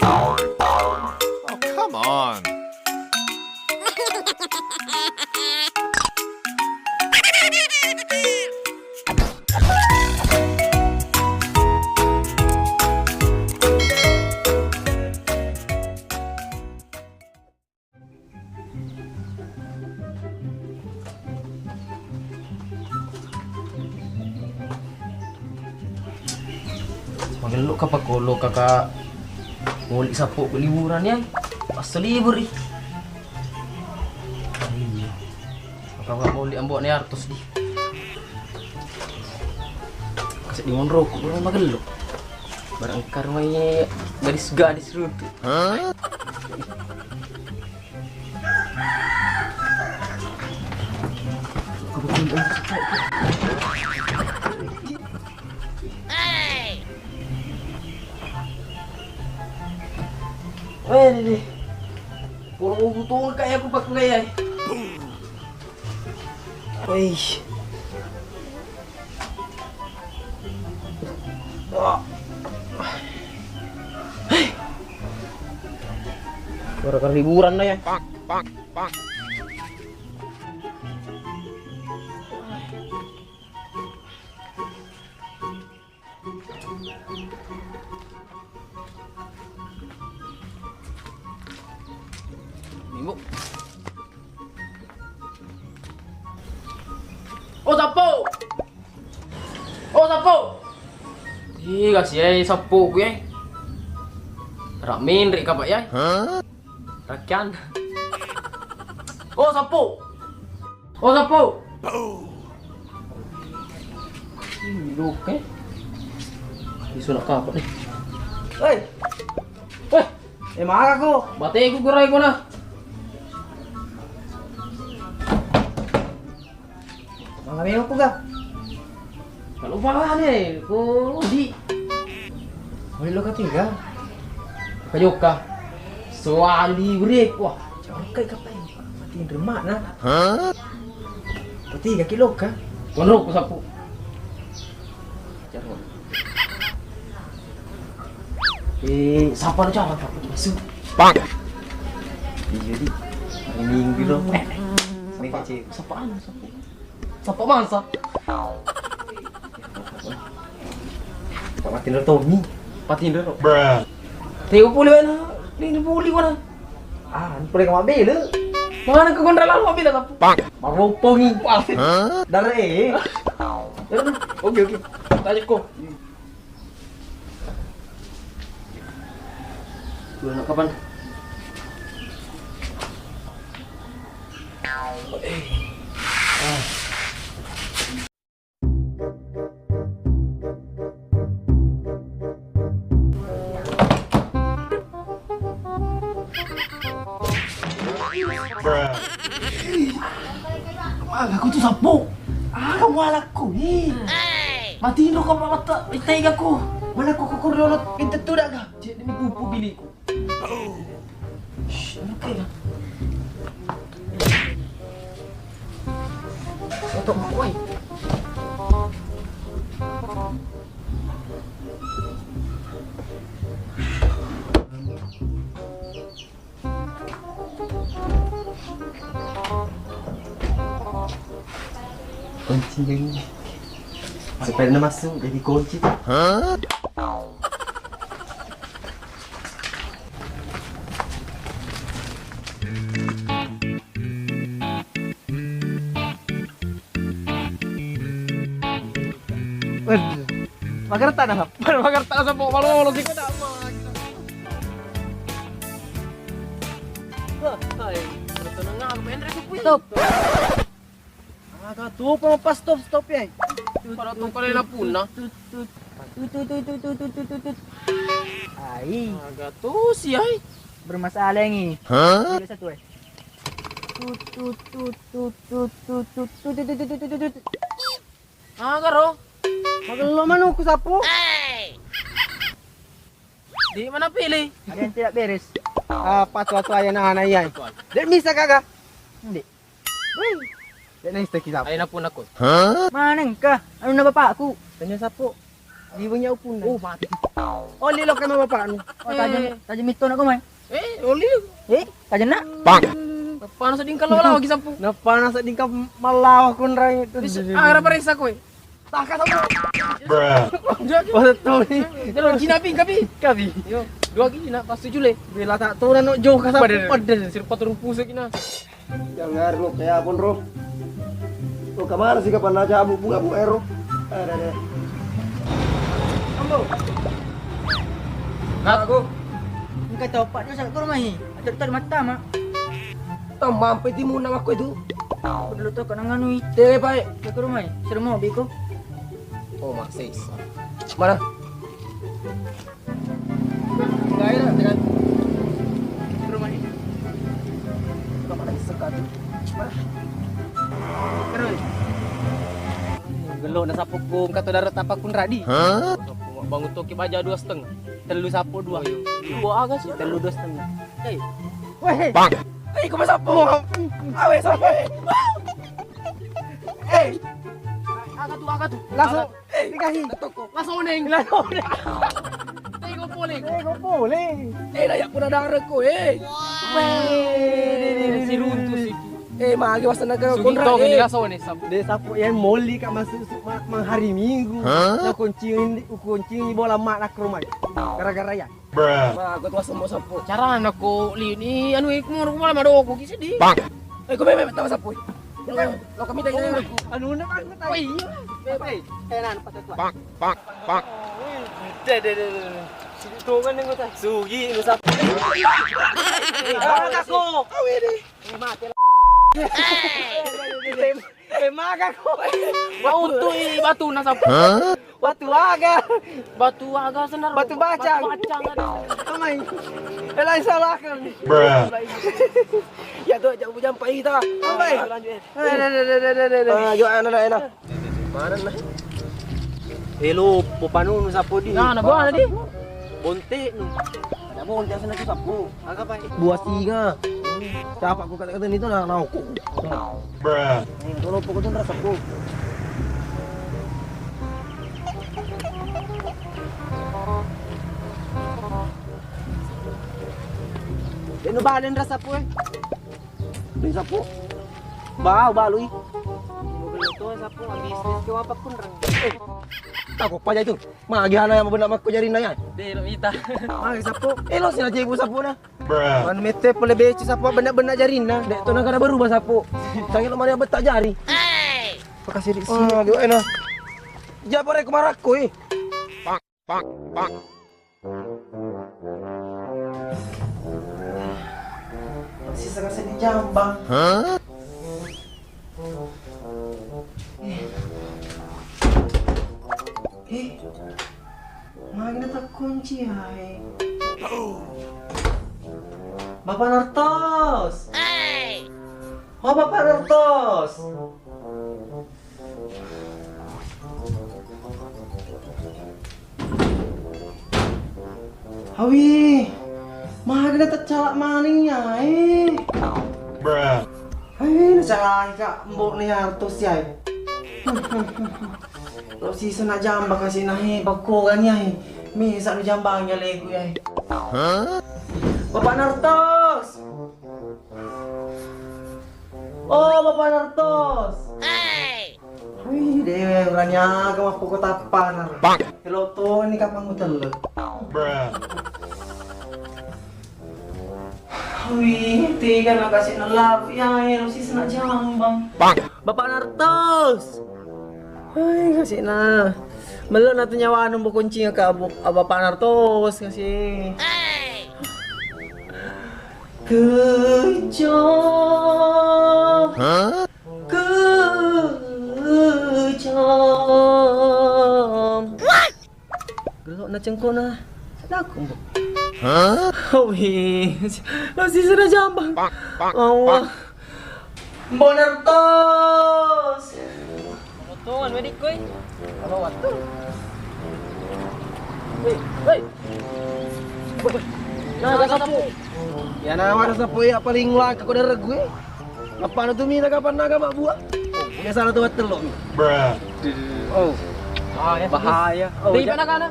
Oh, come on. Magelok ka pagkulo ka ka muli sa po liburan yan. Basta libur eh. Ay, maka muli ang buwan ni Artos di. Kasi di monro ko barang magelok. Barang karmay gadis-gadis ruto. Huh? Weh, Dede. Puro butuh kayak aku pakai gaya. Wih. Wah. Gara-gara liburan na yan. Bonk. Ibu. Oh, sapo! Oh, sapo! Ih, kasih ay sapo ko yan. Ramin, rin ka ba yan? Huh? Rakyan. Oh, sapo! Oh, sapo! Hilok eh. Iso na ka pa eh. Oi! Maga ko! Bate ko guray ko na. Mga meho ko ga. Kalau bahan eh, ko di. Wala lo ka tiga. Kayok ka. Soali break wah. Jangkay ka pa eh. Matiin remak na. Huh? Pati 3 kilo ka. Konro ko sapo. Jargon. Siapa na cara Pak? Masuk. Bonk. Iya di. Hari Minggu lo. Ini kecil. Sapaan? Sapo. Sapo mangsa. Pak matiin Tony. Patinder. Bruh. Teo puli na. Ini puli ko na. Ah, ini boleh kamu ambil le. Mana ke kontrol lalu ambil sapo. Bonk. Maropongi pasti. Huh? Dari Oke. Tanya ko. Sudah kapan? Bruh. Aku tuh sapo. Kamu alakku ni. Matino ka pa mata. Itay ko. Wala ko kukurlolot. Pintu tu dah ga. Jadi ni pupu bili ko. Shh, ano kaya? Ito mo ko eh. Kunci ni. Supaya dia masuk jadi kunci tu. Huh? Magarta na. Magarta ka sa po. Malulog ko na. Ay, ito na nga. Henry ko po. Stop. Aga tu pa pa stop yan. Para itong kanila po na. Ay, Aga to siya eh. bermasalah yang ini. Huh? Bila satu eh. Aga ro. Magalo man ako sapo. Di mana pilih. Ada yang tidak beres. Patwa-twa yan na anay yan. Dahil misa kaga. Hindi. Uy. Dahil na yung sapo. Ay na po na ko. Huh? Manang ka? Ano na ba pa ako? Tanya sapo. Di punya upun. Oh, mati. Oh, lilo ka mga bapak ni. Oh, tajam itu nak kau main. Oli. Tajam nak? Paano sa din kalawala lagi sampu. Napanas sa din ka malawa kun ray ito. Ara paresa ko eh. Taka sa mo. Wala to ni. Pero ginaping kabi. Kabi. Yo, dua gini na pas tujuh le. Bila tak tunan no jauh ka sa Padel sir 4 puso kina. Jangan Ro, kaya pun Ro. Ro kemana sih kapan aja abu bunga bunga Ro? Ada. Ambo. Aku. Engkau tahu pak dia kau main. Ada mata mak. Tambah sampai timun nama aku itu. Dulu tu kau nanganui. Deh baik. Kau main. Seru mau biko. Oh, mak 6. Mana? Enggak ada dengan Rumah ini. Kemana sekat? Terus. Gelo na sapo ko kato darat tapak pun radi. Bangun toki baja 2,5. Telu sapo 2. Dua agak sih. Telu 2,5. Hey. Weh. Eh, kau sapu. Awe sapu. Eh, Aga tu. Langsung dikasih. Langsung neng. Tengok poling. Kau boleh. Dayak pun ada reko Si runtuh situ. Magi wasan negara Sugito kontra. ini langsung nih sapo. Dia sapu yang moli kat masa hari Minggu. Nak kunci bola mak nak ke rumah. Gara-gara ya. Ma, aku tuh semua sapu. Cara aku lini anu ik mau malam ada aku kisah di. Kau bebe tahu sapu. Lo kami tanya aku. Anu nak aku tahu. Oh iya. Bebe. Enak pas tu. Situ kan yang kata. Sugi usap. Aku. Awe deh. Mati lah. Maga ko. Bau tu batu na sapo. Batu aga. Batu agak senar. Batu bacang. Bacang ada. Amai. Elai salah kan. Ya tu jangan bujang pai ta. Amai. Lanjut. Yo ana. Mana lah? Hello, popanu sapu di. Nah, gua ada di. Bonte nu. Ada bon jangan sana tu sapu. Aga pa. Buah singa. Siapa aku kata-kata itu nak aku. Tolong pokok tu rasa sapu. Ano ba alin rasa po eh? Beli sapu. Bau balui. Mobil to sapu ang business ko apa pun rang. Aku pa itu. Magi hana yang benak aku jari na yan. Di lo ita. Magi sapu. Lo sila jibu sapu na. Man mete pole beci sapu benak-benak jarin na. Dek tu nak ada berubah sapu. Sangat lo mana betak jari. Pakasih di Oh, dia enak. Jabare kemaraku eh. Sisa kasi di jambang. Magi na tak kunci ay. Bapak Nartos. Oh, Bapak Nartos. Hawi. Magi na tak calak maning ay. Ay, nasalaki ka. Mbok ni Nartos ay. Lo sisa na jamba kasi nahi pagkugan niya eh. Misa no jamba ang lego ay. Bapak Nartos! Oh, Bapak Nartos! Uy, dewe, orangnya ka mapukutapan. Hello to, ini kapang utel. Uy, tiga na kasi nalabo yan. Lo sisa na jambang. Bapak Nartos! Ay, kasi na. Malo na ito nyawa nung bukunci nga ka Bapak Nartos kasi. Kejam. Kejam. What? Gelok na cengko na. Ada aku mbok. Oh, masih sudah jambang. Allah. Mbok Nartos. Tuan medik koy. Apa waktu? Hei. Nah, ada sapu. Ya nawa sa sapu ya paling lang ako na gue. Apa na tumina kapan naga mak buah? Biasa na tuwat telok. Oh. Bahaya. Di mana kana?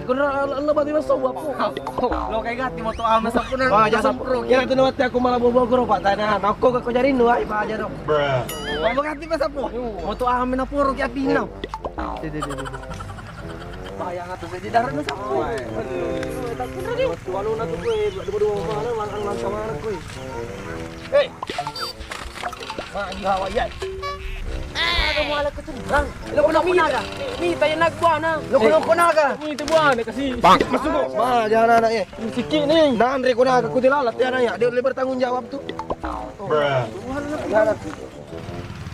Kuno lebat di so apa? Lo kayak gati moto ama sa puno. Oh, jasa pro. Kira tu nawat aku malah bobo ko Pak tanah. Aku ko jari nu ay pa aja dong. Mau ganti pas apa? Moto amin na puro kaya pinaw. Bayang atuh di darat nu sapo. Walu na tu ko dua mana lang sama ko. Hey. Ma di hawayan. Ada mo ala kecenderang. Lo ko naga. Ni tayo nagbuana. Loko naga. Ni buana kasi. Masuk ko. Ma jangan anak eh. Siki ni. Nah, Andre ko naga ko dilalat ya nanya. Dia lebih bertanggung jawab tuh.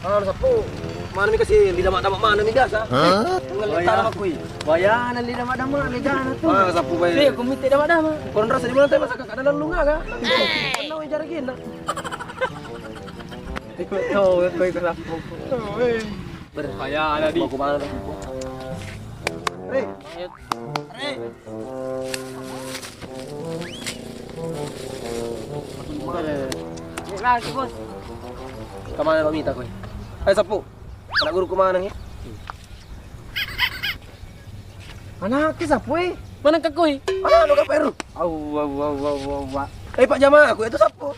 Ano sapo? Mana mi kasi di damak-damak mana mi biasa? Ngelita nama ko. Bayan ali na madamo ali dana tu. Ah, sapo ba? Di kumite dama-dama. Kon rasa di mana tayo masa kakak dalam lunga ka? Ano yung jaragin na? Ikut to, ko sapo. Berbahaya ada di. Bago mana? Hey, Lagi bos. kemana pamita ko? Ay sapo. Anak guru ko mana ya? Anak ki sapo eh. Mana kakoy? Ano ka pero? Aw. Eh Pak Jamaah aku itu sapo.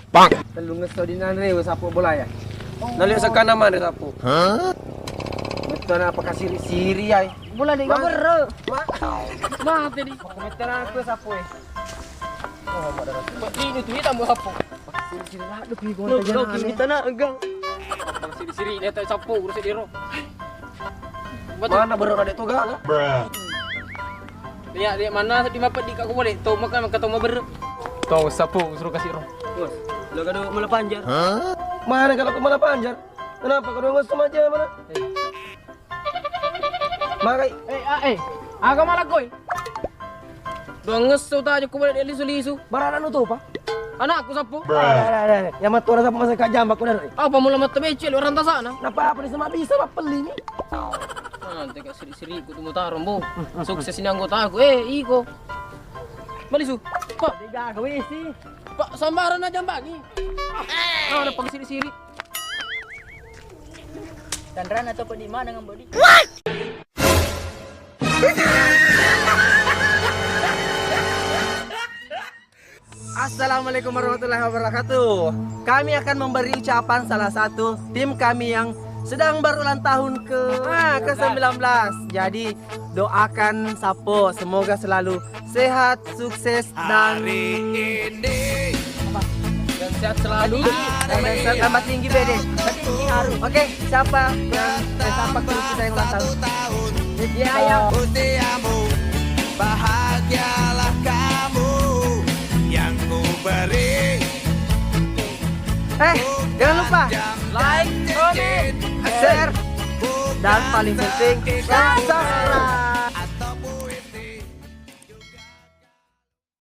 Telung ngesto di nanre sapo bola ya. Naliyo sa kanaman sapo. Betul na apa siri-siri ay. Bola di gambar. Mati di. Kumita na aku sapo eh. Ini tuh hitam mo sapo. Siri-siri lah do pi ko Lo ta kita na agang. Siri-siri dia tayo sapo urus diro. Mana baru ada toga ka? Dia mana di mapat di kaku boleh. Tuh makan ketemu ber. Tuh sapo suruh kasih roh. Bos, lo kado malah panjar. Mana kalau aku malah panjar? Kenapa kado ngesem aja mana? Makai, Aga malah koy. Dong ngesu tayo ko boleh lisu-lisu. barana nu tuh, Pak? Anak aku sapo. Ada. Yang matu rasa masa kajam aku dari. Apa mula mata becel orang tak sana. Napa apa ni sama bisa Pak peli ni? Nanti kak seri-seri ku tuh tarom bo. Sukses ini anggota aku. Iko. Malisu. Pak, Tiga gawe sih. Pak sambaran aja bagi. Ada pang siri-siri. Tandaran atau di mana dengan body? Assalamualaikum warahmatullahi wabarakatuh. Kami akan memberi ucapan salah satu tim kami yang sedang berulang tahun ke-19. Jadi doakan Sapo semoga selalu sehat, sukses dan Sehat selalu. sehat tambah tinggi BD. Oke, siapa guru kita yang ulang tahun? Ya, ya. Bahagialah kamu yang ku beri. Jangan lupa like, comment, share, dan paling penting subscribe.